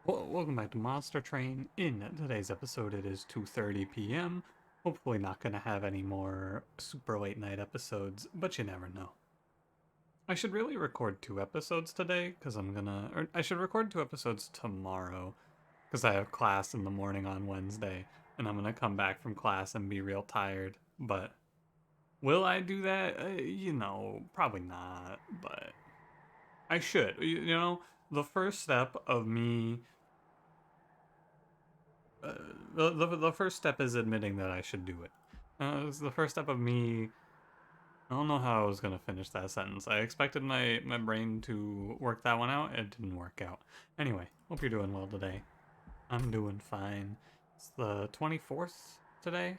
Well, welcome back to Monster Train. In today's episode, it is 2:30 p.m. Hopefully not going to have any more super late night episodes, but you never know. I should really record 2 episodes today, because or I should record 2 episodes tomorrow, because I have class in the morning on Wednesday, and I'm gonna come back from class and be real tired. But will I do that? Probably not, but I should. The first step of me uh, the first step is admitting that I should do it. It's the first step of me. I don't know how I was gonna finish that sentence. I expected my brain to work that one out. It didn't work out. Anyway, hope you're doing well today. I'm doing fine. It's the 24th today.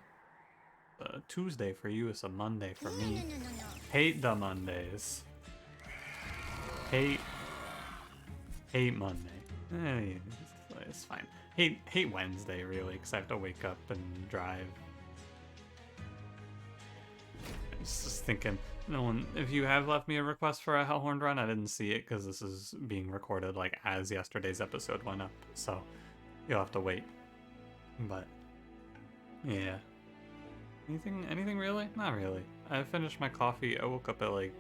Tuesday for you is a Monday for me. Hate the Mondays. Hate hate Monday. Eh, it's fine. Hate Wednesday really, because I have to wake up and drive. I was just thinking, no one. If you have left me a request for a Hellhorned run, I didn't see it because this is being recorded like as yesterday's episode went up, so you'll have to wait. But yeah, anything really? Not really. I finished my coffee. I woke up at like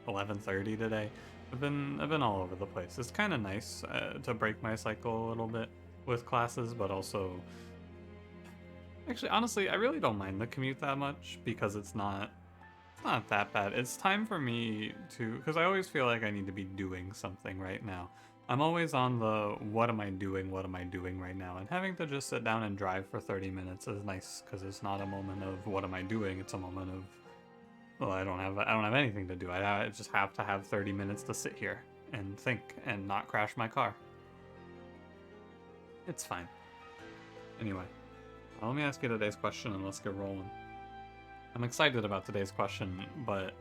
11:30 today. I've been all over the place. It's kind of nice to break my cycle a little bit with classes, but also actually honestly, I really don't mind the commute that much because it's not that bad. It's time for me to, because I always feel like I need to be doing something right now. I'm always on the what am I doing? What am I doing right now? And having to just sit down and drive for 30 minutes is nice because it's not a moment of what am I doing? It's a moment of, well, I don't have anything to do. I just have to have 30 minutes to sit here and think and not crash my car. It's fine. Anyway, let me ask you today's question and let's get rolling. I'm excited about today's question, but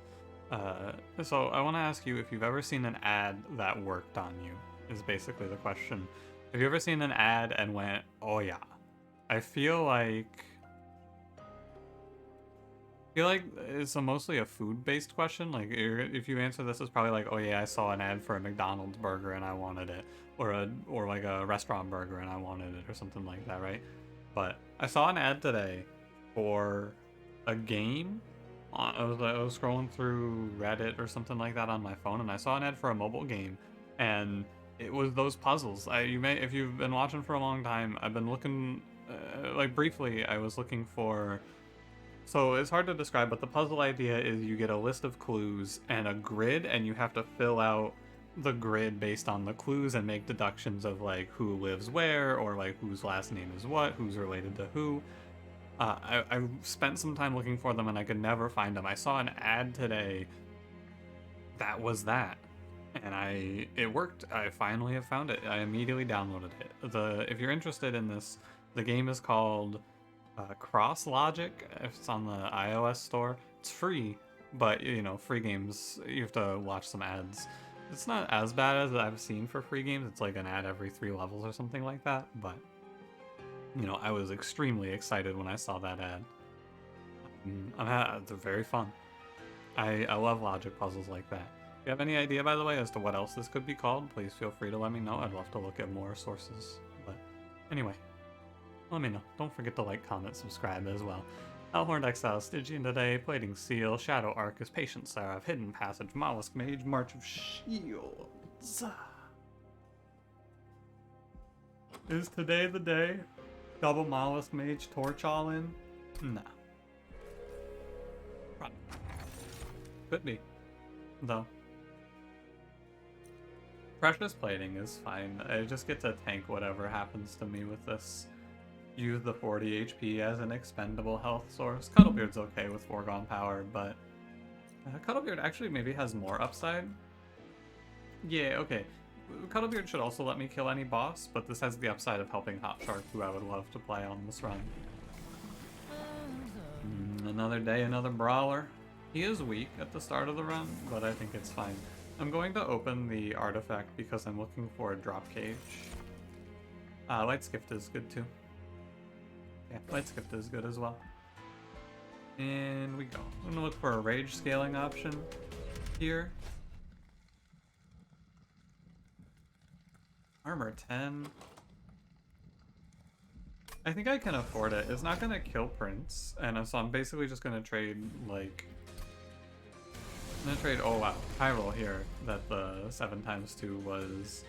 so I want to ask you if you've ever seen an ad that worked on you, is basically the question. Have you ever seen an ad and went, oh yeah? I feel like it's mostly a food-based question. Like, if you answer this, it's probably like, oh yeah, I saw an ad for a McDonald's burger and I wanted it, or like a restaurant burger and I wanted it, or something like that, right? But I saw an ad today for a game. I was scrolling through Reddit or something like that on my phone, and I saw an ad for a mobile game, and it was those puzzles. If you've been watching for a long time, I've been looking, like briefly, I was looking for. So it's hard to describe, but the puzzle idea is you get a list of clues and a grid, and you have to fill out the grid based on the clues and make deductions of like who lives where, or like whose last name is what, who's related to who. I spent some time looking for them and I could never find them. I saw an ad today that was that, and it worked. I finally have found it. I immediately downloaded it. If you're interested in this, the game is called Cross Logic. It's on the iOS store. It's free, but free games you have to watch some ads. It's not as bad as I've seen for free games. It's like an ad every 3 levels or something like that, but I was extremely excited when I saw that ad. They're very fun. I love logic puzzles like that. If you have any idea, by the way, as to what else this could be called, please feel free to let me know. I'd love to look at more sources. But anyway, let me know. Don't forget to like, comment, subscribe as well. Hellhorned Exile, Stygian today, Plating Seal, Shadow Arcus, Patient Seraph, Hidden Passage, Mollusk Mage, March of Shields. Is today the day? Double Mollusk Mage, Torch all in? Nah. Probably. Could be. Though. Precious Plating is fine. I just get to tank whatever happens to me with this. Use the 40 HP as an expendable health source. Cuddlebeard's okay with Foregone Power, but Cuddlebeard actually maybe has more upside. Yeah, okay. Cuddlebeard should also let me kill any boss, but this has the upside of helping Hot Shark, who I would love to play on this run. Another day, another brawler. He is weak at the start of the run, but I think it's fine. I'm going to open the artifact because I'm looking for a drop cage. Light Skift is good too. Yeah, Light Skift is good as well. And we go. I'm gonna look for a rage scaling option here. Armor 10. I think I can afford it. It's not gonna kill Prince, and so I'm basically just gonna trade, like... I'm gonna trade, oh wow, high roll here, that the 7x2 was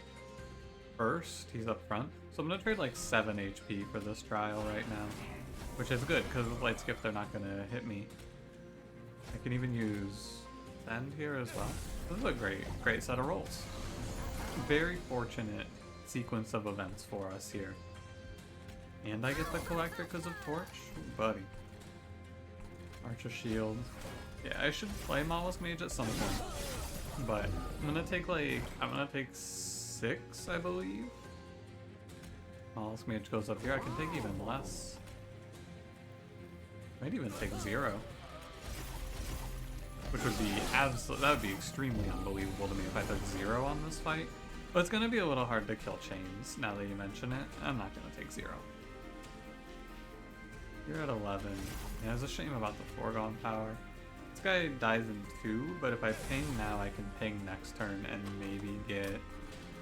first. He's up front. So I'm gonna trade like 7 HP for this trial right now, which is good, because with Light Skiff they're not gonna hit me. I can even use Send here as well. This is a great set of rolls. Very fortunate sequence of events for us here. And I get the Collector because of Torch? Ooh, buddy. Archer Shield. Yeah, I should play Mollusk Mage at some point. But I'm gonna take 6, I believe. Mollusk Mage goes up here. I can take even less. Might even take 0. Which would be that would be extremely unbelievable to me if I took 0 on this fight. But it's gonna be a little hard to kill Chains now that you mention it. I'm not gonna take 0. You're at 11. Yeah, it's a shame about the foregone power. This guy dies in 2, but if I ping now, I can ping next turn and maybe get...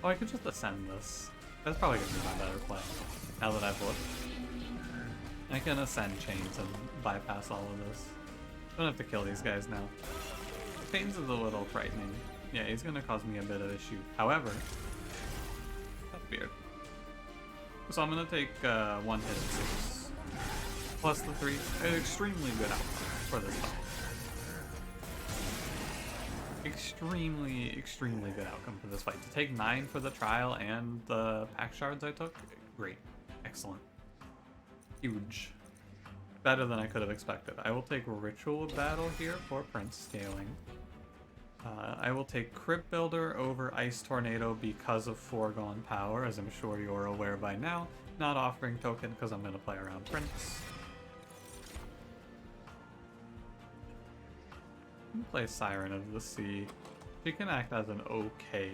Oh, I could just ascend this. That's probably gonna be my better play, now that I've looked. I can ascend Chains and bypass all of this. Don't have to kill these guys now. Chains is a little frightening. Yeah, he's gonna cause me a bit of issue. However, that's weird. So I'm gonna take 1 hit at 6. Plus the 3. An extremely good outcome for this fight. Extremely good outcome for this fight. To take 9 for the trial and the pack shards I took, great. Excellent. Huge. Better than I could have expected. I will take Ritual Battle here for Prince scaling. I will take Crypt Builder over Ice Tornado because of foregone power, as I'm sure you're aware by now. Not offering token because I'm going to play around Prince. Play Siren of the Sea. She can act as an okay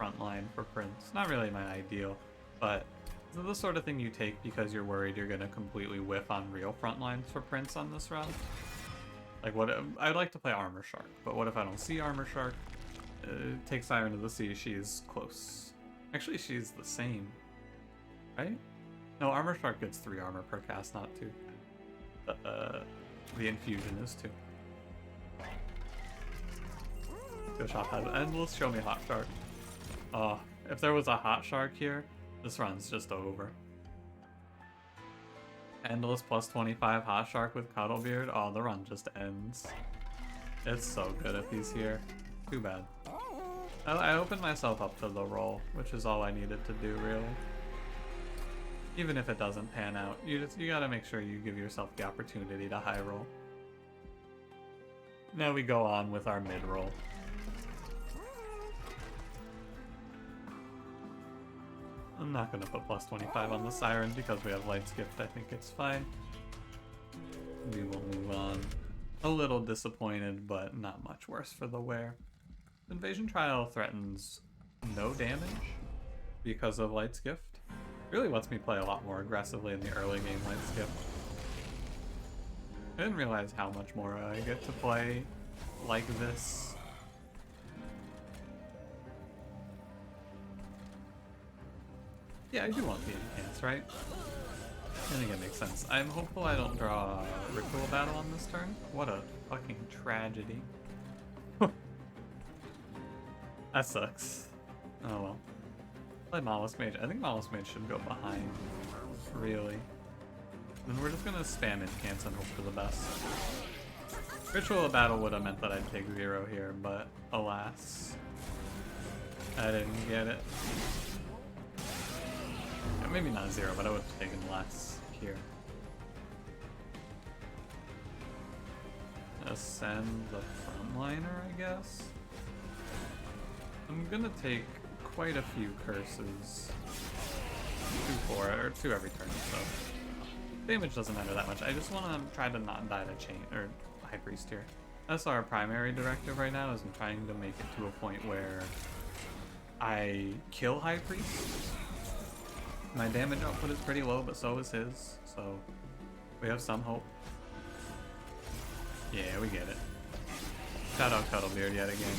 frontline for Prince. Not really my ideal, but this is the sort of thing you take because you're worried you're gonna completely whiff on real frontlines for Prince on this run. Like what? I'd like to play Armor Shark, but what if I don't see Armor Shark? Take Siren of the Sea. She's close. Actually, she's the same, right? No, Armor Shark gets 3 armor per cast, not 2. The infusion is 2. Go shop has endless. Show me Hot Shark. Oh, if there was a Hot Shark here, this run's just over. Endless plus 25 Hot Shark with Cuddlebeard. Oh, the run just ends. It's so good if he's here. Too bad. I opened myself up to the roll, which is all I needed to do, really. Even if it doesn't pan out, you gotta make sure you give yourself the opportunity to high roll. Now we go on with our mid roll. I'm not going to put plus 25 on the Siren because we have Light Skipped. I think it's fine. We will move on. A little disappointed, but not much worse for the wear. Invasion Trial threatens no damage because of Light Skipped. Really lets me play a lot more aggressively in the early game Light Skipped. I didn't realize how much more I get to play like this. Yeah, I do want the enhance, right? I think it makes sense. I'm hopeful I don't draw Ritual Battle on this turn. What a fucking tragedy. That sucks. Oh well. Play Mollusk Mage. I think Mollusk Mage should go behind. Really. Then we're just gonna spam enhance and hope for the best. Ritual Battle would have meant that I'd take 0 here, but alas. I didn't get it. Maybe not 0, but I would have taken less here. Ascend the frontliner, I guess. I'm gonna take quite a few curses. 2 every turn, so damage doesn't matter that much. I just want to try to not die to Chain or High Priest here. That's our primary directive right now. Is I'm trying to make it to a point where I kill High Priest. My damage output is pretty low, but so is his, so we have some hope. Yeah, we get it. Shout out Cuddlebeard yet again.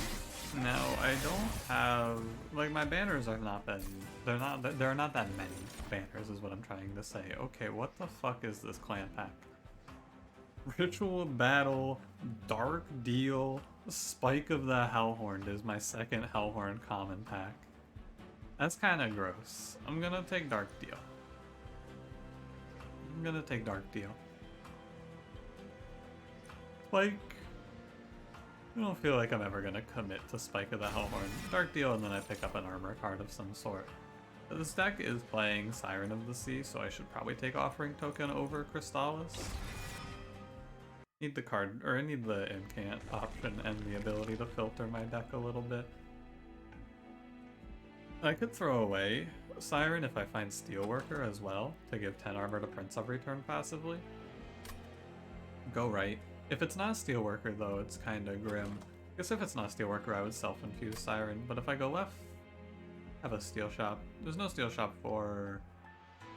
Now, I don't have, like, my banners have not been, there are not that many banners is what I'm trying to say. Okay, what the fuck is this clan pack? Ritual Battle, Dark Deal, Spike of the Hellhorned is my second Hellhorned common pack. That's kind of gross. I'm gonna take Dark Deal. Spike. I don't feel like I'm ever gonna commit to Spike of the Hellhorn. Dark Deal, and then I pick up an armor card of some sort. But this deck is playing Siren of the Sea, so I should probably take Offering Token over Crystallis. Need the card, or I need the incant option and the ability to filter my deck a little bit. I could throw away Siren if I find Steelworker as well, to give 10 armor to Prince every turn passively. Go right. If it's not Steelworker though, it's kinda grim. I guess if it's not Steelworker, I would self-infuse Siren, but if I go left, I have a Steel Shop. There's no Steel Shop for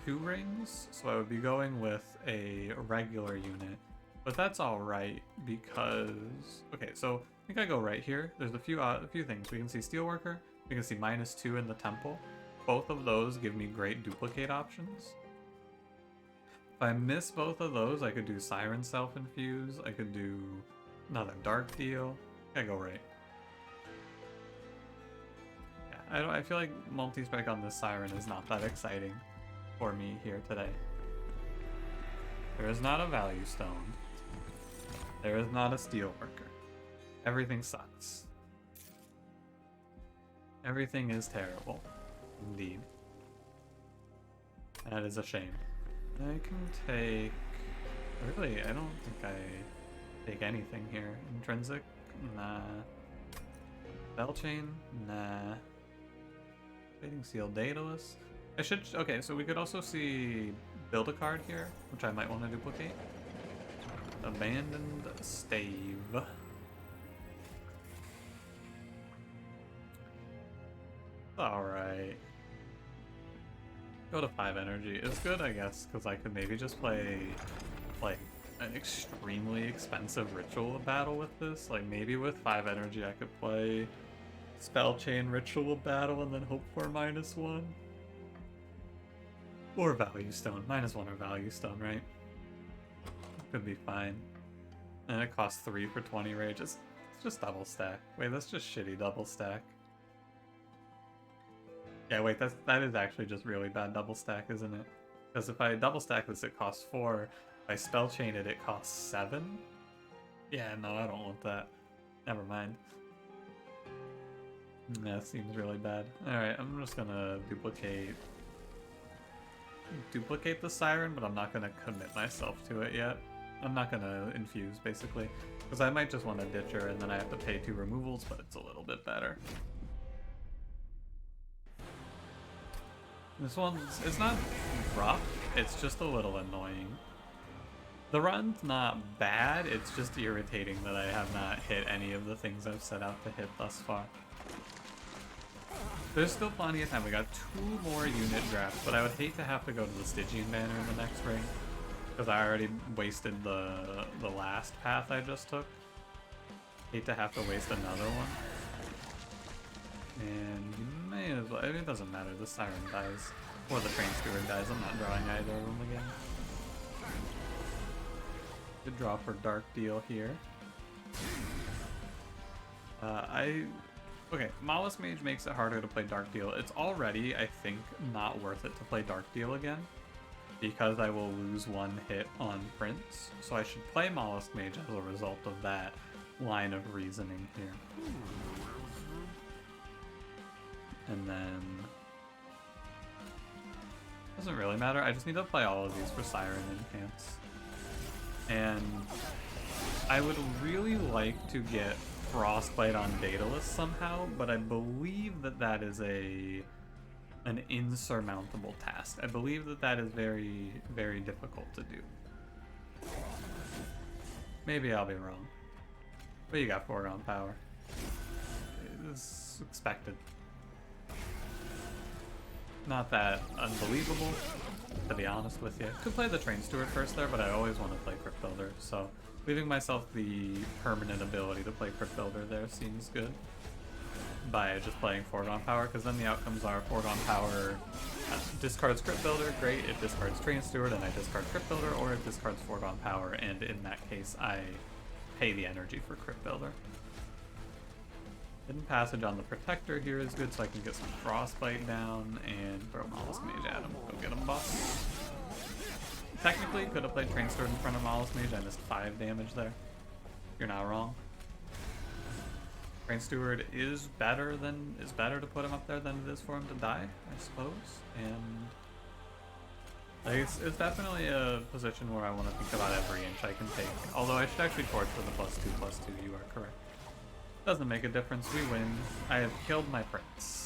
2 rings, so I would be going with a regular unit. But that's alright, because... Okay, so I think I go right here. There's a few things. We can see Steelworker, we can see -2 in the Temple. Both of those give me great duplicate options. If I miss both of those, I could do Siren Self-Infuse, I could do another Dark Deal. I go right. Yeah, I feel like multi-spec on this Siren is not that exciting for me here today. There is not a Value Stone. There is not a Steelworker. Everything sucks. Everything is terrible. Indeed. That is a shame. I can take... Really, I don't think I take anything here. Intrinsic? Nah. Bellchain? Nah. Fading Seal, Daedalus? I should... Okay, so we could also see build a card here, which I might want to duplicate. Abandoned Stave. Alright. Go to 5 energy. It's good, I guess, because I could maybe just play, like, an extremely expensive Ritual Battle with this. Like, maybe with 5 energy I could play Spell Chain Ritual Battle and then hope for -1. Or Value Stone. -1 or Value Stone, right? Could be fine. And it costs 3 for 20 rage. It's just double stack. Wait, that's just shitty double stack. Yeah, wait, that is actually just really bad double stack, isn't it? Because if I double stack this, it costs 4. If I spell chain it, it costs 7. Yeah, no, I don't want that. Never mind. That seems really bad. Alright, I'm just gonna duplicate the Siren, but I'm not gonna commit myself to it yet. I'm not gonna infuse, basically. Because I might just want to ditch her, and then I have to pay 2 removals, but it's a little bit better. This one's, it's not rough, it's just a little annoying. The run's not bad, it's just irritating that I have not hit any of the things I've set out to hit thus far. There's still plenty of time, we got 2 more unit drafts, but I would hate to have to go to the Stygian banner in the next ring, because I already wasted the last path I just took. Hate to have to waste another one. And you may as well, I mean, it doesn't matter, the Siren dies, or the Train Steward dies, I'm not drawing either of them again. Good draw for Dark Deal here. Okay, Mollusk Mage makes it harder to play Dark Deal. It's already, I think, not worth it to play Dark Deal again, because I will lose 1 hit on Prince, so I should play Mollusk Mage as a result of that line of reasoning here. And then... doesn't really matter, I just need to play all of these for Siren Incants. And I would really like to get Frostbite on Daedalus somehow, but I believe that that is an insurmountable task. I believe that that is very, very difficult to do. Maybe I'll be wrong. But you got foregone power. It's expected. Not that unbelievable, to be honest with you. Could play the Train Steward first there, but I always want to play Crypt Builder, so leaving myself the permanent ability to play Crypt Builder there seems good. by just playing Foregone Power, because then the outcomes are Foregone Power discards Crypt Builder, great, it discards Train Steward, and I discard Crypt Builder, or it discards Foregone Power, and in that case, I pay the energy for Crypt Builder. Hidden Passage on the Protector here is good, so I can get some Frostbite down, and throw Mollusk Mage at him. Go get him, boss. Technically, could have played Train Steward in front of Mollusk Mage, I missed 5 damage there. You're not wrong. Train Steward is better to put him up there than it is for him to die, I suppose. And like, it's definitely a position where I want to think about every inch I can take. Although I should actually torch with a +2/+2, you are correct. Doesn't make a difference, we win. I have killed my prince.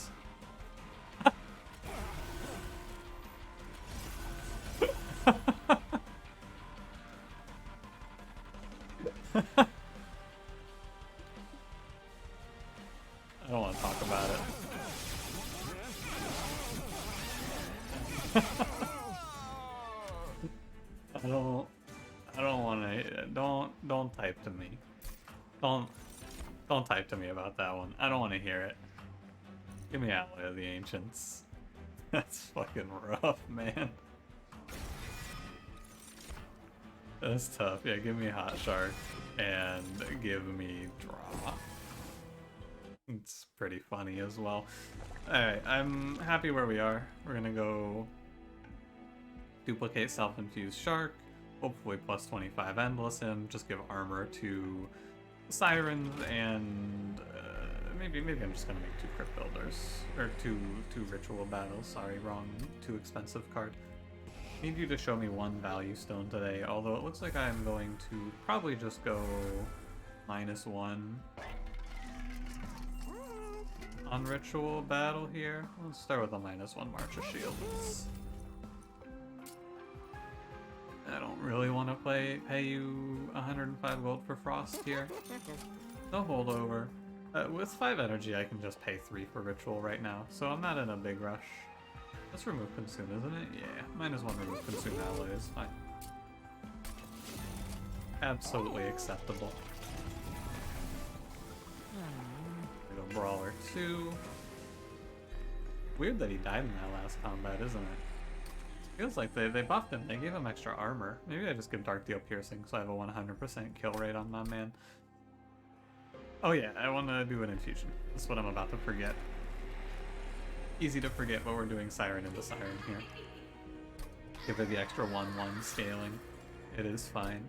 I don't want to talk about it. I don't want to. Don't type to me. Don't type to me about that one. I don't want to hear it. Give me Alloy of the Ancients. That's fucking rough, man. That's tough. Yeah, give me Hot Shark and give me Draw. It's pretty funny as well. Alright, I'm happy where we are. We're gonna go duplicate Self-Infused Shark, hopefully +25 Endless him, just give armor to Sirens, and maybe I'm just gonna make 2 Crypt Builders, or two Ritual Battles, sorry, wrong, too expensive card. Need you to show me 1 value stone today, although it looks like I'm going to probably just go -1 on Ritual Battle here. Let's start with a -1 March of Shields. I don't really want to pay you 105 gold for Frost here. No holdover. With 5 energy, I can just pay 3 for Ritual right now, so I'm not in a big rush. Let's remove Consume, isn't it? Yeah, -1 remove Consume Alloy is fine. Absolutely acceptable. Go Brawler 2. Weird that he died in that last combat, isn't it? Feels like they buffed him, they gave him extra armor. Maybe I just give Dark Deal Piercing so I have a 100% kill rate on my man. Oh yeah, I want to do an infusion. That's what I'm about to forget. Easy to forget, but we're doing Siren into Siren here. Give it the extra 1/1 scaling. It is fine.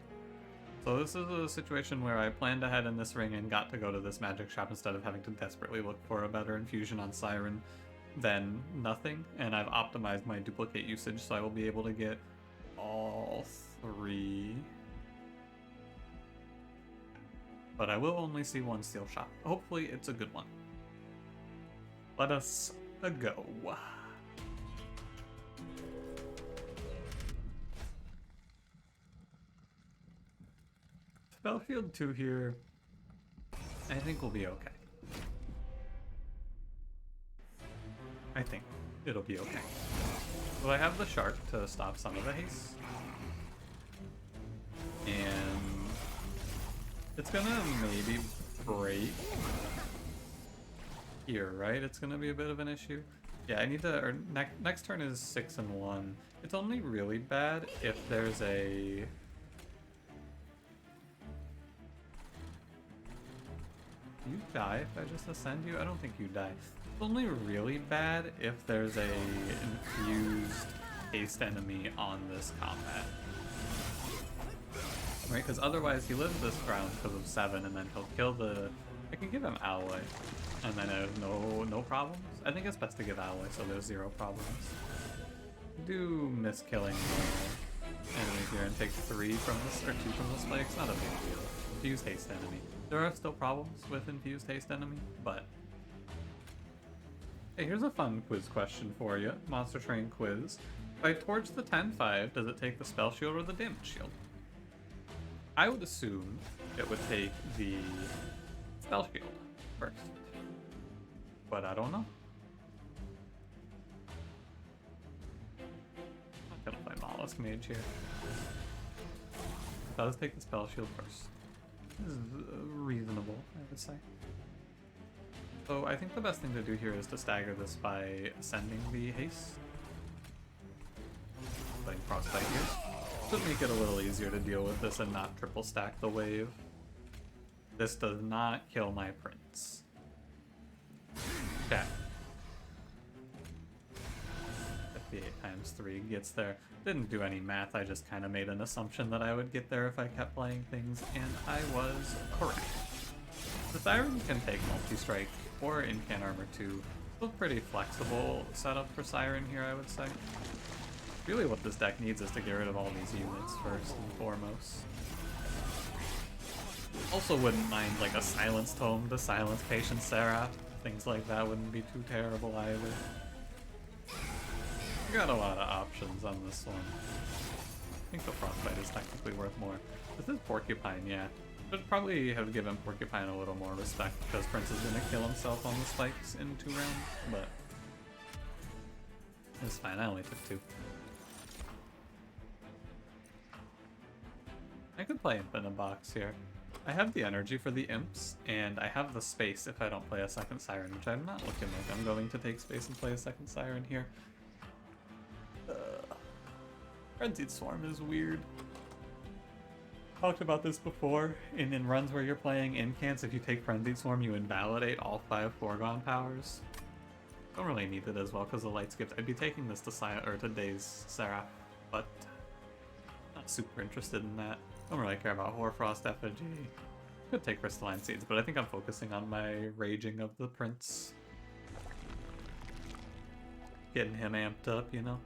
So this is a situation where I planned ahead in this ring and got to go to this magic shop instead of having to desperately look for a better infusion on Siren than nothing, and I've optimized my duplicate usage so I will be able to get all 3. But I will only see 1 Steel Shot. Hopefully it's a good one. Let us go. Battlefield 2 here, I think we'll be okay. I think it'll be okay. So I have the Shark to stop some of the haste. And it's gonna maybe break here, right? It's gonna be a bit of an issue. Yeah, I need to, or next turn is 6 and 1. It's only really bad if there's a... You die if I just ascend you? I don't think you die. It's only really bad if there's a infused haste enemy on this combat. Right, because otherwise he lives this round because of 7 and then he'll kill the... I can give him Alloy and then I have no problems. I think it's best to give Alloy so there's 0 problems. Do miss killing the enemy here and take 3 from this, or 2 from this play. It's not a big deal. Infused haste enemy. There are still problems with infused haste enemy, but... Hey, here's a fun quiz question for you. Monster Train quiz. If I torch the 10-5, does it take the spell shield or the damage shield? I would assume it would take the spell shield first, but I don't know. I'm gonna play Mollusk Mage here. It does take the spell shield first. This is reasonable, I would say. So I think the best thing to do here is to stagger this by ascending the haste. Playing Frostbite here. Should make it a little easier to deal with this and not triple stack the wave. This does not kill my prince. Chat. 58 times 3 gets there. Didn't do any math, I just kind of made an assumption that I would get there if I kept playing things, and I was correct. The Siren can take multi-strike or Incant Armor too. Still pretty flexible setup for Siren here, I would say. Really what this deck needs is to get rid of all these units first and foremost. Also wouldn't mind like a Silence Tome to silence Patient Seraph. Things like that wouldn't be too terrible either. We got a lot of options on this one. I think the Frostbite is technically worth more. This is Porcupine, yeah. Should probably have given Porcupine a little more respect because Prince is gonna kill himself on the spikes in 2 rounds, but it's fine, I only took 2. I could play Imp in a box here. I have the energy for the Imps, and I have the space if I don't play a second Siren, which I'm not looking like I'm going to take space and play a second Siren here. Frenzied Swarm is weird. Talked about this before. In runs where you're playing Incants, if you take Frenzied Swarm, you invalidate all 5 foregone powers. Don't really need it as well because the light skips. I'd be taking this to Daze Seraph, but not super interested in that. Don't really care about Hoarfrost Effigy. Could take Crystalline Seeds, but I think I'm focusing on my Raging of the Prince. Getting him amped up, you know?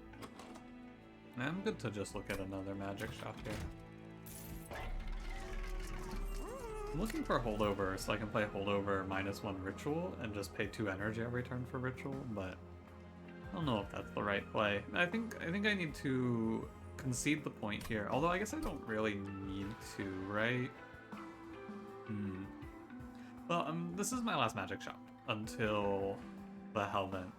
I'm good to just look at another magic shop here. I'm looking for Holdover so I can play Holdover -1 Ritual and just pay 2 energy every turn for Ritual, but I don't know if that's the right play. I think I need to concede the point here, although I guess I don't really need to, right? Well, this is my last magic shop until the Hellvent.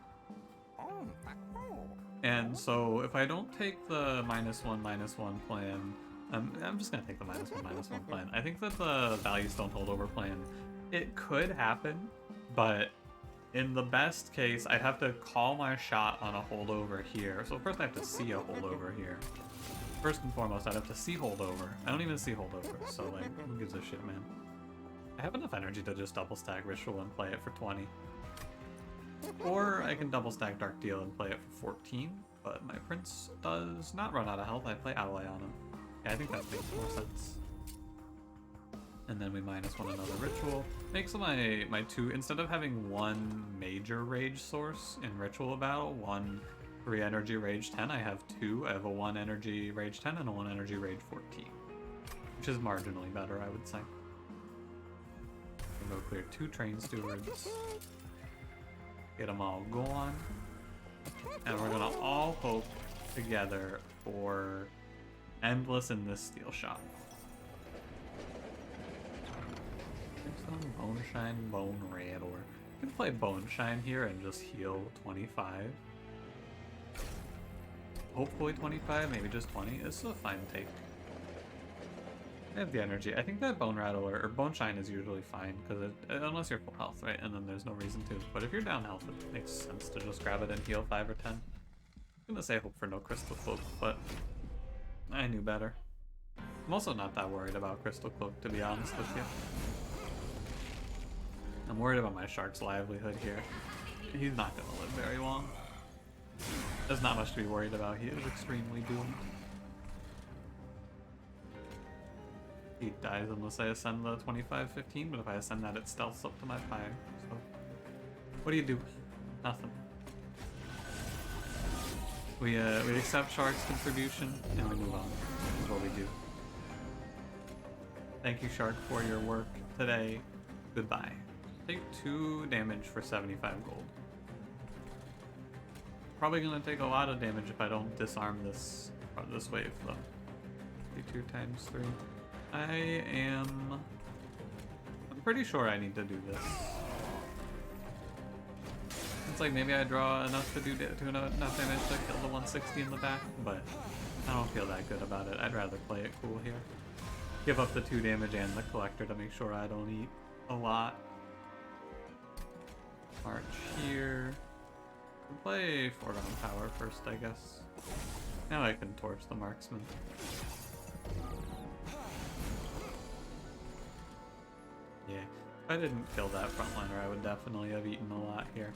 And so if I don't take the -1/-1 plan, I'm just gonna take the -1/-1 plan. I think that the Value Stone Holdover plan, it could happen, but in the best case, I'd have to call my shot on a holdover here. So first I have to see a holdover here. First and foremost, I'd have to see holdover. I don't even see holdover, so like, who gives a shit, man? I have enough energy to just double stack Ritual and play it for 20. Or I can double stack Dark Deal and play it for 14, but my Prince does not run out of health. I play Ally on him. Yeah, I think that makes more sense. And then we -1 another Ritual. Makes my 2, instead of having 1 major rage source in Ritual battle, 1 3 energy rage 10, I have 2. I have a 1 energy rage 10 and a 1 energy rage 14. Which is marginally better, I would say. We'll go clear 2 Train Stewards. Get them all gone. And we're gonna all hope together for Endless in this Steel Shop. Bone Shine, Bone Red, or you can play Bone Shine here and just heal 25. Hopefully 25, maybe just 20. It's a fine take. I have the energy. I think that Bone Rattle or Bone Shine is usually fine, because unless you're full health, right? And then there's no reason to. But if you're down health, it makes sense to just grab it and heal 5 or 10. I'm gonna say hope for no Crystal Cloak, but I knew better. I'm also not that worried about Crystal Cloak, to be honest with you. I'm worried about my Shark's livelihood here. He's not gonna live very long. There's not much to be worried about. He is extremely doomed. He dies unless I ascend the 25-15, but if I ascend that, it stealths up to my pyre. So, what do you do? Nothing. We accept Shark's contribution and we move on. That's what we do. Thank you, Shark, for your work today. Goodbye. Take 2 damage for 75 gold. Probably gonna take a lot of damage if I don't disarm this wave though. 2 times 3. I'm pretty sure I need to do this. It's like maybe I draw enough to do enough damage to kill the 160 in the back, but I don't feel that good about it. I'd rather play it cool here. Give up the 2 damage and the collector to make sure I don't eat a lot. March here. We'll play Foregone Power first, I guess. Now I can torch the marksman. Yeah, if I didn't kill that frontliner, I would definitely have eaten a lot here.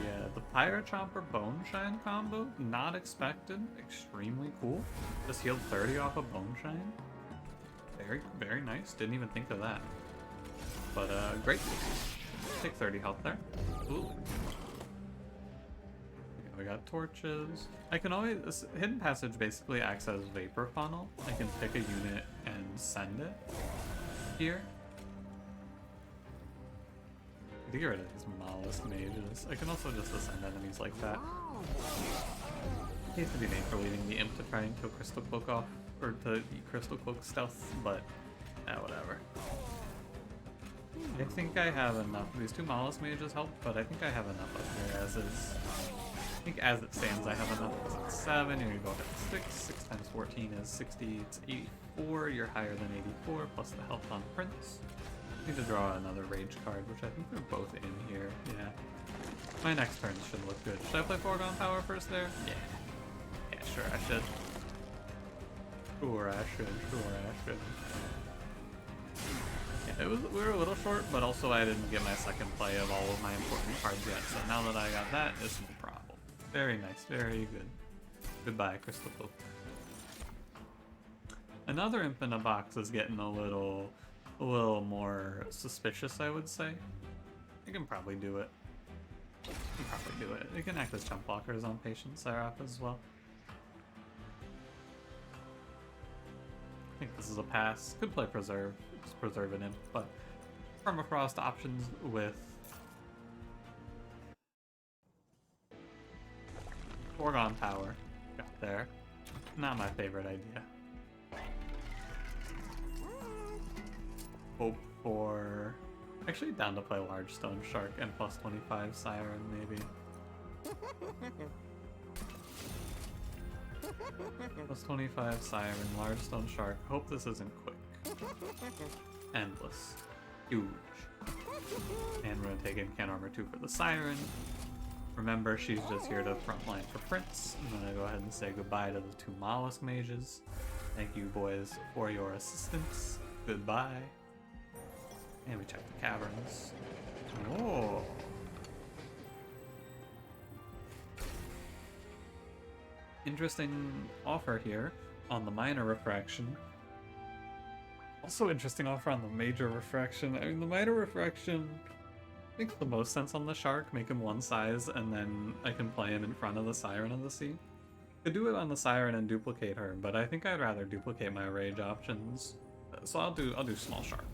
Yeah, the Pyro Chomper Bone Shine combo, not expected, extremely cool. Just healed 30 off of Bone Shine. Very, very nice. Didn't even think of that. But great. Take 30 health there. Ooh. Okay, we got torches. I can always... Hidden Passage basically acts as Vapor Funnel. I can pick a unit and send it here. To get rid of these Mollusk Mages. I can also just ascend enemies like that. Needs to be made for leaving the Imp to try and kill Crystal Cloak off, or to eat Crystal Cloak stealth, but whatever. I think I have enough. These two Mollusk Mages help, but I think I have enough up here as is. I think as it stands I have enough. It's 7, you're gonna go ahead and 6. 6 times 14 is 60, it's 84, you're higher than 84, plus the health on Prince. Need to draw another Rage card, which I think they're both in here. Yeah. My next turn should look good. Should I play Foregone Power first there? Yeah. Yeah, sure I should. Sure I should. Yeah, we were a little short, but also I didn't get my second play of all of my important cards yet, so now that I got that, it's no problem. Very nice, very good. Goodbye, Crystal Cloak. Another Imp in a Box is getting a little more suspicious, I would say. You can probably do it. You can act as jump blockers on Patient Seraph as well. I think this is a pass. Could play Preserve. Just preserve an Imp, but Permafrost options with Foregone Power. Got there. Not my favorite idea. Hope for... Actually down to play Large Stone Shark and plus 25 Siren, maybe. Plus 25 Siren, Large Stone Shark. Hope this isn't quick. Endless. Huge. And we're gonna take in Can Armor 2 for the Siren. Remember, she's just here to frontline for Prince. I'm gonna go ahead and say goodbye to the two Mollusk Mages. Thank you, boys, for your assistance. Goodbye. And we check the caverns. Oh. Interesting offer here on the minor refraction. Also interesting offer on the major refraction. I mean, the minor refraction makes the most sense on the shark. Make him one size, and then I can play him in front of the Siren of the Sea. Could do it on the Siren and duplicate her, but I think I'd rather duplicate my rage options. So I'll do small shark.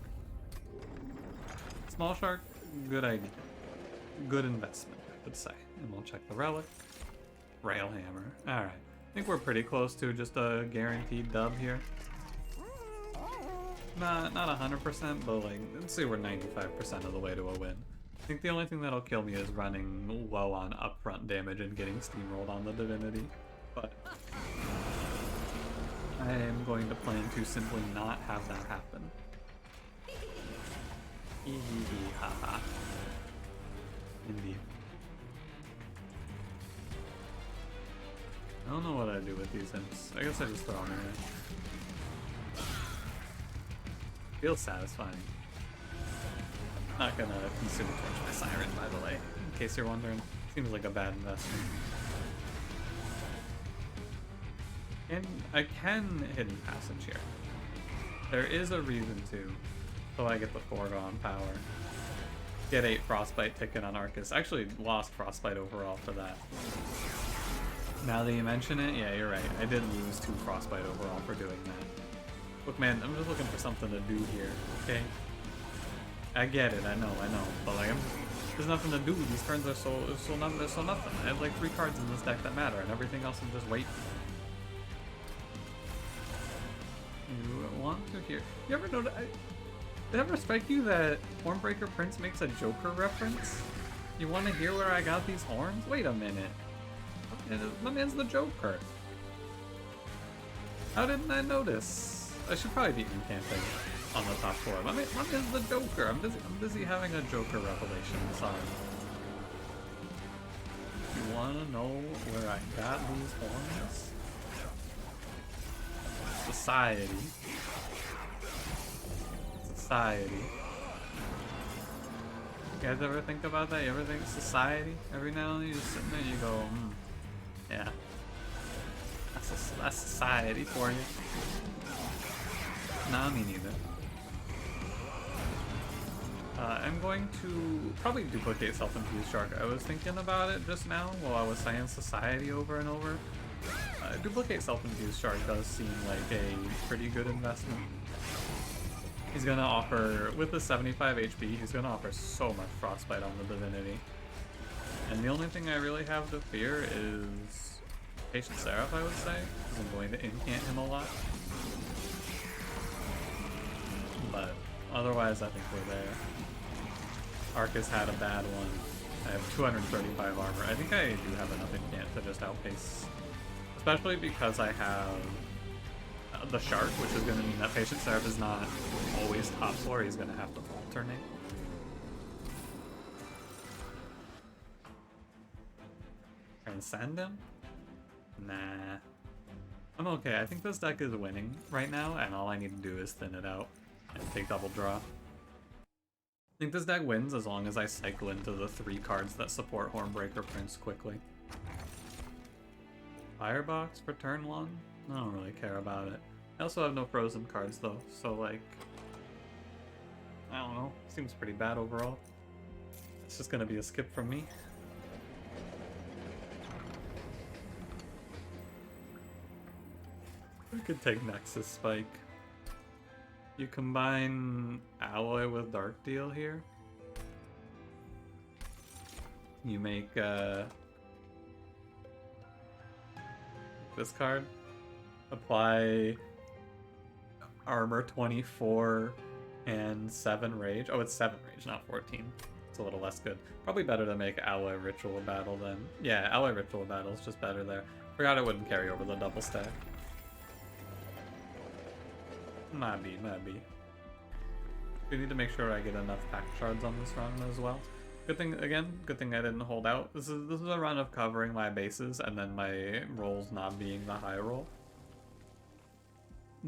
Small shark, good idea. Good investment, I would say. And we'll check the relic. Railhammer. Alright. I think we're pretty close to just a guaranteed dub here. Not 100%, but like, let's say we're 95% of the way to a win. I think the only thing that'll kill me is running low on upfront damage and getting steamrolled on the Divinity. But I am going to plan to simply not have that happen. Haha. Indeed. I don't know what I do with these imps. I guess I just throw them in. Feels satisfying. Not gonna consume torch my Siren, by the way, in case you're wondering. Seems like a bad investment. And I can Hidden Passage here. There is a reason to. So I get the Foregone Power. Get 8 Frostbite ticket on Arcus. Actually lost Frostbite overall for that. Now that you mention it, yeah, you're right. I did lose 2 Frostbite overall for doing that. Look, man, I'm just looking for something to do here, okay? I get it, I know, but like, there's nothing to do. These turns are so nothing. I have like 3 cards in this deck that matter, and everything else is just wait. You want to hear? You ever notice? Did it ever strike you that Hornbreaker Prince makes a Joker reference? You want to hear where I got these horns? Wait a minute. My man's the Joker. How didn't I notice? I should probably be incanting on the top 4. Let me the Joker. I'm busy having a Joker revelation. Sorry. You wanna know where I got these horns? Society. Society. You guys ever think about that? You ever think society? Every now and then you just sit there and you go, yeah. That's society for you. Nah, me neither. I'm going to probably duplicate Self-Infused Shark. I was thinking about it just now while I was saying society over and over. Duplicate Self-Infused Shark does seem like a pretty good investment. He's gonna offer, with the 75 HP, he's gonna offer so much Frostbite on the Divinity. And the only thing I really have to fear is Patient Seraph, I would say, because I'm going to incant him a lot. But otherwise, I think we're there. Arcus had a bad one. I have 235 armor. I think I do have enough incant to just outpace, especially because I have the Shark, which is going to mean that Patient Seraph is not always top floor. He's going to have to alternate. Transcend him? Nah. I'm okay. I think this deck is winning right now, and all I need to do is thin it out and take double draw. I think this deck wins as long as I cycle into the 3 cards that support Hornbreaker Prince quickly. Firebox for turn 1? I don't really care about it. I also have no frozen cards though, so like, I don't know, seems pretty bad overall. It's just gonna be a skip from me. We could take Nexus Spike. You combine Alloy with Dark Deal here. You make this card. Apply armor 24 and 7 rage. Oh, it's 7 rage, not 14. It's a little less good. Probably better to make Alloy Ritual Battle then. Yeah, Alloy Ritual Battle is just better there. Forgot it wouldn't carry over the double stack. Might be. We need to make sure I get enough pack shards on this run as well. Good thing I didn't hold out. This is a run of covering my bases and then my rolls not being the high roll.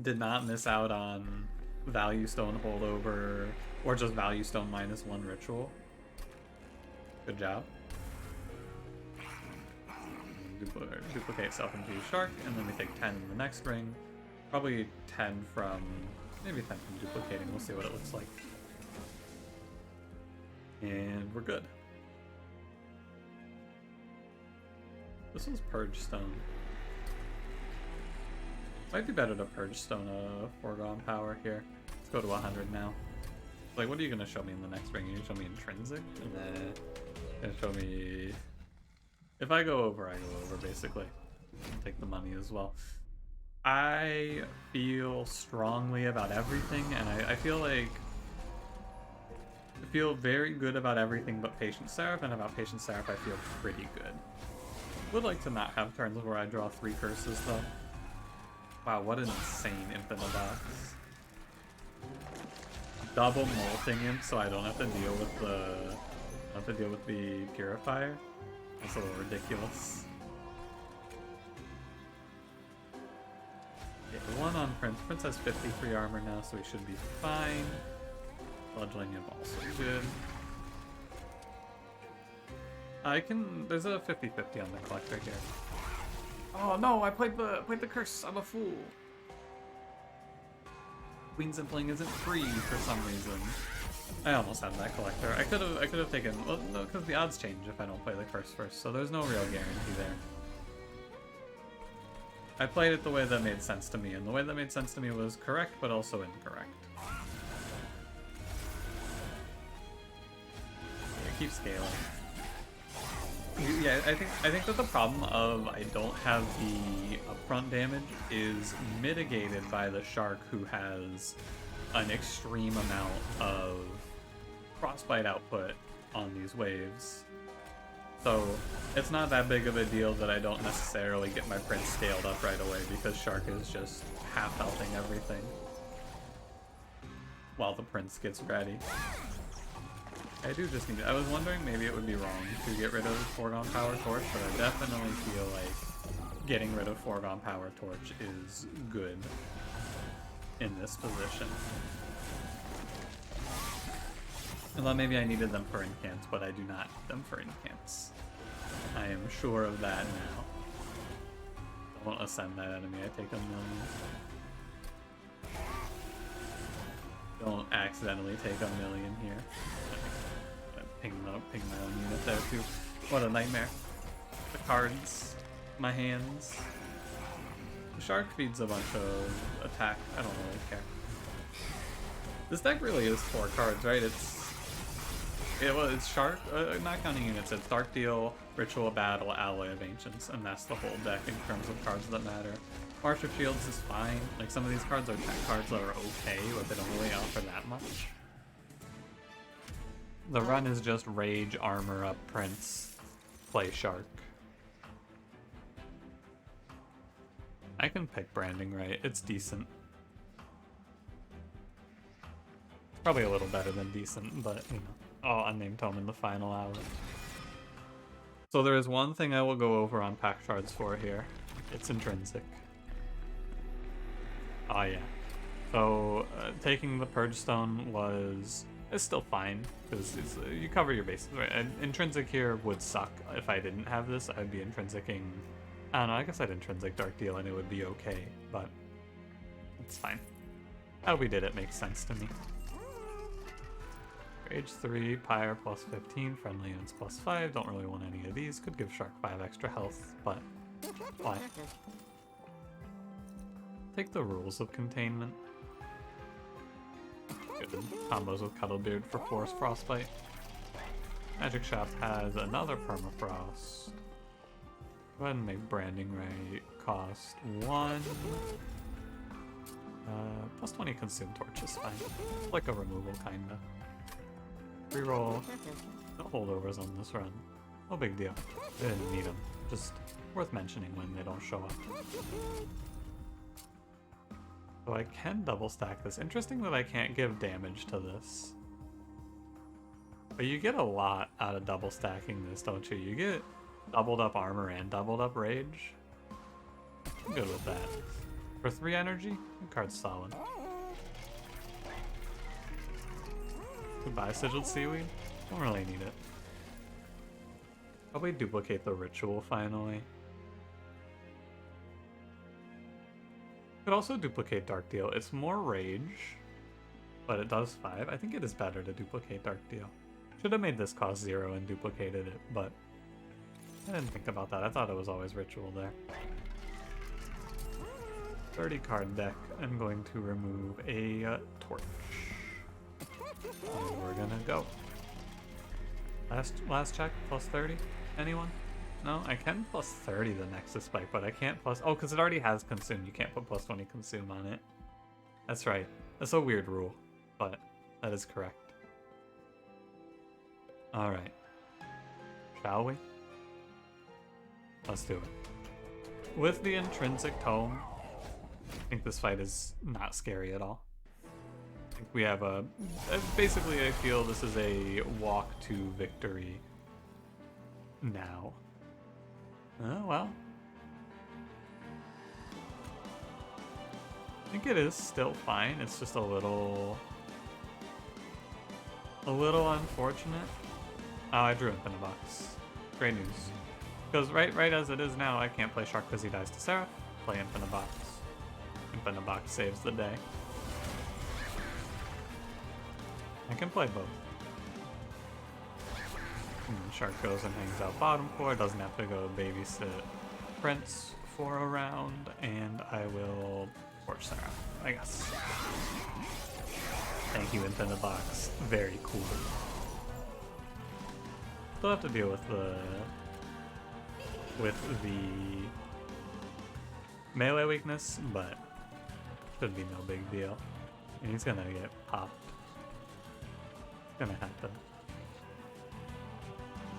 Did not miss out on Value Stone holdover or just Value Stone -1 ritual. Good job. Duplicate Self-Infused Shark, and then we take 10 in the next ring. Probably 10 from, maybe 10 from duplicating. We'll see what it looks like. And we're good. This was Purge Stone. Might be better to Purge Stone a foregone power here. Let's go to 100 now. Like, what are you going to show me in the next ring? Are you going to show me Intrinsic? Nah. Going to show me... If I go over, I go over, basically. I'll take the money as well. I feel strongly about everything, and I feel like... I feel very good about everything but Patient Seraph, and about Patient Seraph I feel pretty good. Would like to not have turns where I draw 3 curses, though. Wow, what an insane Infinite Box. Double molting him so I don't have to deal with the Purifier. That's a little ridiculous. Okay, 1 on Prince. Prince has 53 armor now, so he should be fine. Fledgling him also good. There's a 50-50 on the collector here. Oh no, I played the curse. I'm a fool. Queen's Impling isn't free for some reason. I almost had that collector. I could have taken, well, no, because the odds change if I don't play the curse first, so there's no real guarantee there. I played it the way that made sense to me, and the way that made sense to me was correct, but also incorrect. Yeah, keep scaling. Yeah, I think that the problem of I don't have the upfront damage is mitigated by the Shark, who has an extreme amount of frostbite output on these waves. So it's not that big of a deal that I don't necessarily get my Prince scaled up right away, because Shark is just half-healthing everything. while the prince gets ready. I do just need... I was wondering maybe it would be wrong to get rid of Foregone Power Torch, but I definitely feel like getting rid of Foregone Power Torch is good in this position. I thought maybe I needed them for incants, but I do not need them for incants. I am sure of that now. I won't ascend that enemy, I take a million. Don't accidentally take a million here. Ping my own unit there too. What a nightmare. The cards, my hands. The shark feeds a bunch of attack. I don't really care. This deck really is 4 cards, right? It's shark, not counting units. It's Dark Deal, Ritual Battle, Alloy of Ancients, and that's the whole deck in terms of cards that matter. March of Shields is fine. Like, some of these cards are tech cards that are okay, but they don't really offer that much. The run is just Rage, Armor Up, Prince, play Shark. I can pick Branding Right, it's decent. It's probably a little better than decent, but, you know, I'll unnamed tome in the final hour. So there is one thing I will go over on pack shards for here. It's intrinsic. Oh yeah. So taking the Purge Stone is still fine, because you cover your bases, right? And intrinsic here would suck if I didn't have this. I'd be intrinsicing... I don't know, I guess I'd intrinsic Dark Deal and it would be okay, but it's fine. How we did it makes sense to me. Rage 3, Pyre plus 15, friendly units plus 5. Don't really want any of these. Could give Shark 5 extra health, but why? Take the Rules of Containment. Good combos with Cuddlebeard for Force Frostbite. Magic Shop has another Permafrost. Go ahead and make Branding Right cost 1. Plus 20 Consume Torch is fine. Like a removal, kinda. Reroll. No holdovers on this run. No big deal. I didn't need them. Just worth mentioning when they don't show up. So I can double stack this. Interesting that I can't give damage to this. But you get a lot out of double stacking this, don't you? You get doubled up armor and doubled up rage. I'm good with that. For 3 energy, the card's solid. Goodbye, Sigiled Seaweed. Don't really need it. Probably duplicate the ritual finally. Could also duplicate Dark Deal. It's more rage, but it does 5. I think it is better to duplicate Dark Deal. Should have made this cost 0 and duplicated it, but I didn't think about that. I thought it was always ritual there. 30 card deck. I'm going to remove a torch. And we're gonna go. Last check, plus 30? Anyone? No, I can plus 30 the Nexus Spike, but I can't plus... Oh, because it already has Consume. You can't put plus 20 Consume on it. That's right. That's a weird rule, but that is correct. Alright. Shall we? Let's do it. With the Intrinsic Tome, I think this fight is not scary at all. I think we have a... Basically, I feel this is a walk to victory now. Oh, well. I think it is still fine. It's just a little unfortunate. Oh, I drew Infinite Box. Great news. Because right as it is now, I can't play Shark because he dies to Seraph. Play Infinite Box. Infinite Box saves the day. I can play both. Shark goes and hangs out bottom 4, doesn't have to go babysit Prince for a round, and I will torch Seraph, I guess. Thank you, Infinite Box. Very cool. Still have to deal with the melee weakness, but should be no big deal. And he's gonna get popped. Gonna have to.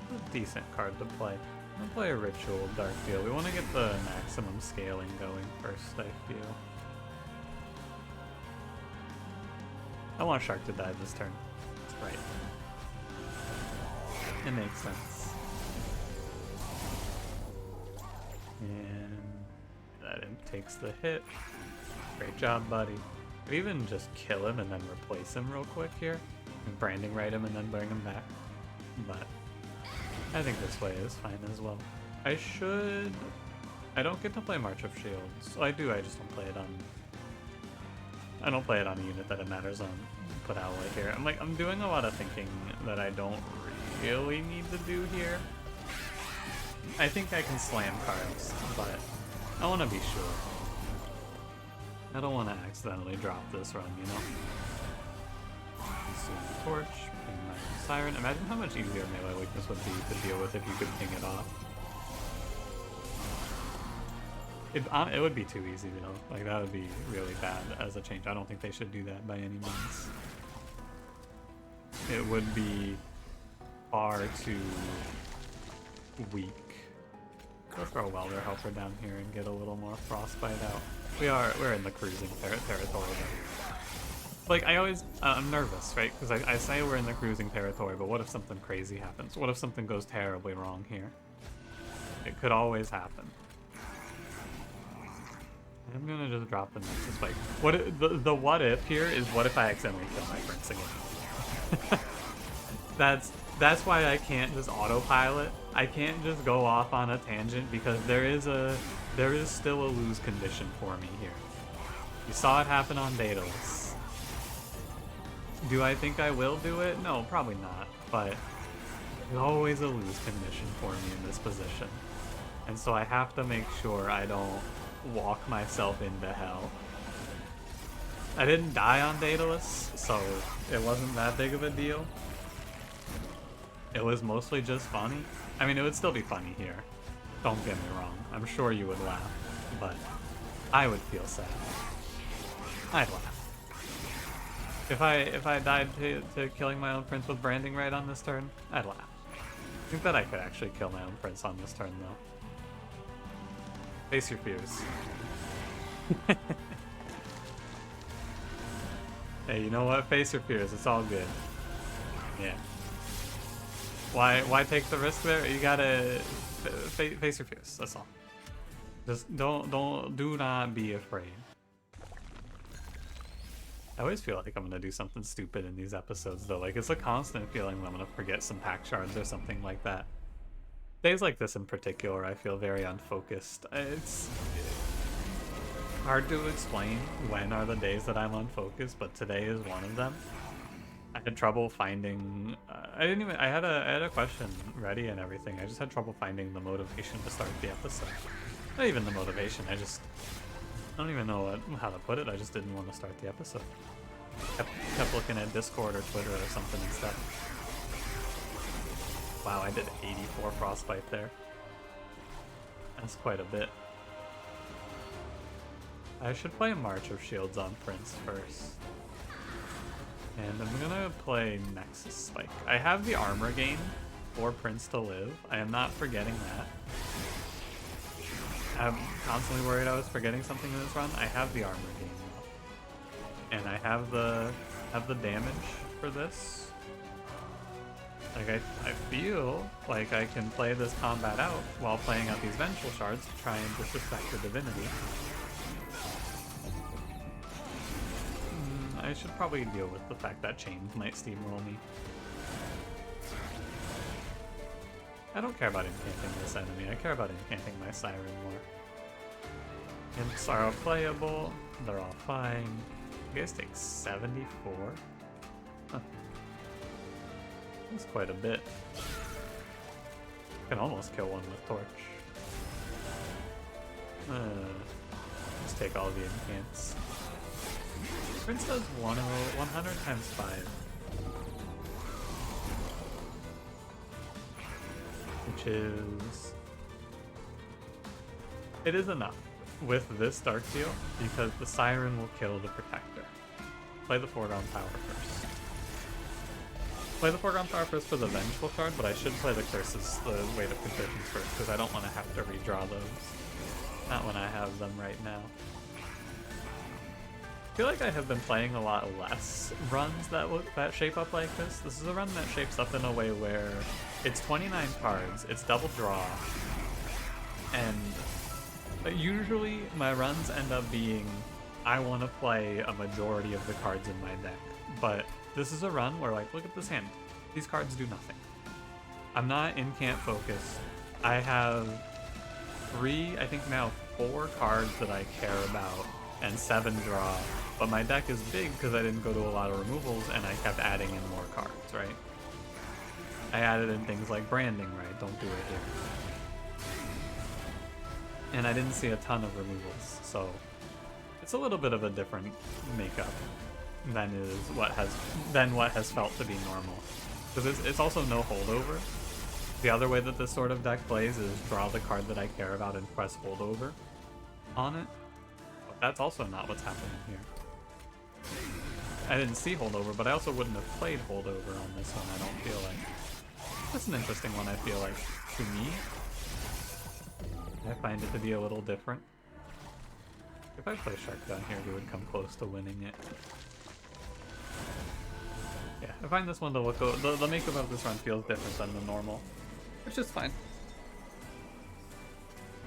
A decent card to play. I'm gonna play a Ritual Dark Deal. We want to get the maximum scaling going first, I feel. I want Shark to die this turn. That's right. It makes sense. And that imp takes the hit. Great job, buddy. Could even just kill him and then replace him real quick here. And branding right him and then bring him back. But I think this way is fine as well. I don't get to play March of Shields. Well, I do, I just don't play it on... I don't play it on a unit that it matters on. Put Ally here. I'm doing a lot of thinking that I don't really need to do here. I think I can slam cards, but I want to be sure. I don't want to accidentally drop this run, you know? Torch, ping my Siren. Imagine how much easier melee weakness would be to deal with if you could ping it off. It would be too easy though. Like, that would be really bad as a change. I don't think they should do that by any means. It would be far too weak. Go throw a Welder Helper down here and get a little more Frostbite out. We're in the cruising territory though. Like, I'm nervous, right? Because I say we're in the cruising territory, but what if something crazy happens? What if something goes terribly wrong here? It could always happen. I'm gonna just drop the Nexus Spike. The what if here is, what if I accidentally kill my Prince again? That's why I can't just autopilot. I can't just go off on a tangent because there is still a lose condition for me here. You saw it happen on Daedalus. Do I think I will do it? No, probably not. But there's always a lose condition for me in this position. And so I have to make sure I don't walk myself into hell. I didn't die on Daedalus, so it wasn't that big of a deal. It was mostly just funny. I mean, it would still be funny here. Don't get me wrong. I'm sure you would laugh, but I would feel sad. I'd laugh. If I died to killing my own prince with branding right on this turn, I'd laugh. I think that I could actually kill my own prince on this turn, though. Face your fears. Hey, you know what? Face your fears. It's all good. Yeah. Why take the risk there? You gotta face your fears. That's all. Just do not be afraid. I always feel like I'm gonna do something stupid in these episodes, though. Like, it's a constant feeling that I'm gonna forget some pack shards or something like that. Days like this in particular, I feel very unfocused. It's hard to explain when are the days that I'm unfocused, but today is one of them. I had trouble finding. I had a question ready and everything. I just had trouble finding the motivation to start the episode. Not even the motivation. I don't even know how to put it. I just didn't want to start the episode. Kept looking at Discord or Twitter or something instead. Wow, I did 84 Frostbite there. That's quite a bit. I should play March of Shields on Prince first. And I'm gonna play Nexus Spike. I have the armor gain for Prince to live. I am not forgetting that. I'm constantly worried I was forgetting something in this run. I have the armor gain now. And I have the damage for this. Like, I feel like I can play this combat out while playing out these Vengeful Shards to try and disrespect the Divinity. I should probably deal with the fact that Chains might steamroll me. I don't care about encanting this enemy, I care about encanting my Siren more. Imps are playable, they're all fine. You guys take 74? Huh. That's quite a bit. Can almost kill one with Torch. Just take all the incants. Prince does 100 times 5. Which is... It is enough with this Dark Seal, because the Siren will kill the Protector. Play the Foregone Power first. Play the Foregone Power first for the Vengeful card, but I should play the Curses, the Weight of Conversions first, because I don't want to have to redraw those. Not when I have them right now. feel like I have been playing a lot less runs that shape up like this. This is a run that shapes up in a way where it's 29 cards, it's double draw, and usually my runs end up being I want to play a majority of the cards in my deck. But this is a run where, like, look at this hand. These cards do nothing. I'm not in camp focus. I have 3, I think now 4 cards that I care about, and 7 draw. But my deck is big because I didn't go to a lot of removals and I kept adding in more cards, right? I added in things like branding, right? Don't do it here. And I didn't see a ton of removals, so it's a little bit of a different makeup than what has felt to be normal. Because it's also no holdover. The other way that this sort of deck plays is draw the card that I care about and press holdover on it. But that's also not what's happening here. I didn't see holdover, but I also wouldn't have played holdover on this one, I don't feel like. That's an interesting one, I feel like. To me, I find it to be a little different. If I play Shark down here, we would come close to winning it. Yeah, I find this one to look... The makeup of this run feels different than the normal. Which is fine.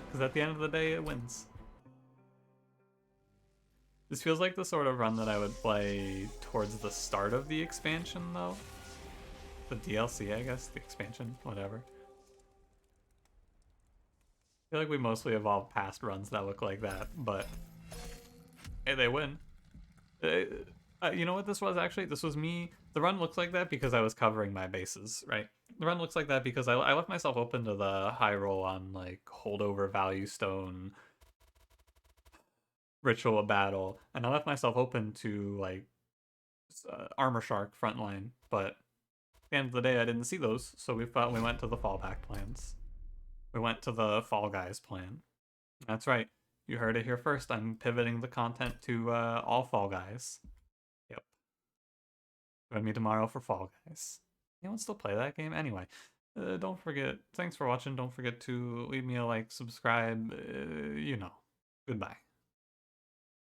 Because at the end of the day, it wins. This feels like the sort of run that I would play towards the start of the expansion, though. The DLC, I guess. The expansion, whatever. I feel like we mostly evolved past runs that look like that, but... Hey, they win. You know what this was, actually? This was me... The run looks like that because I was covering my bases, right? The run looks like that because I left myself open to the high roll on, like, holdover, value stone, ritual of battle, and I left myself open to, like, armor shark frontline, but at the end of the day I didn't see those, so we went to the fallback plans. We went to the Fall Guys plan. That's right. You heard it here first. I'm pivoting the content to all Fall Guys. Yep. Join me tomorrow for Fall Guys. Anyone still play that game? Anyway, don't forget. Thanks for watching. Don't forget to leave me a like, subscribe. You know. Goodbye.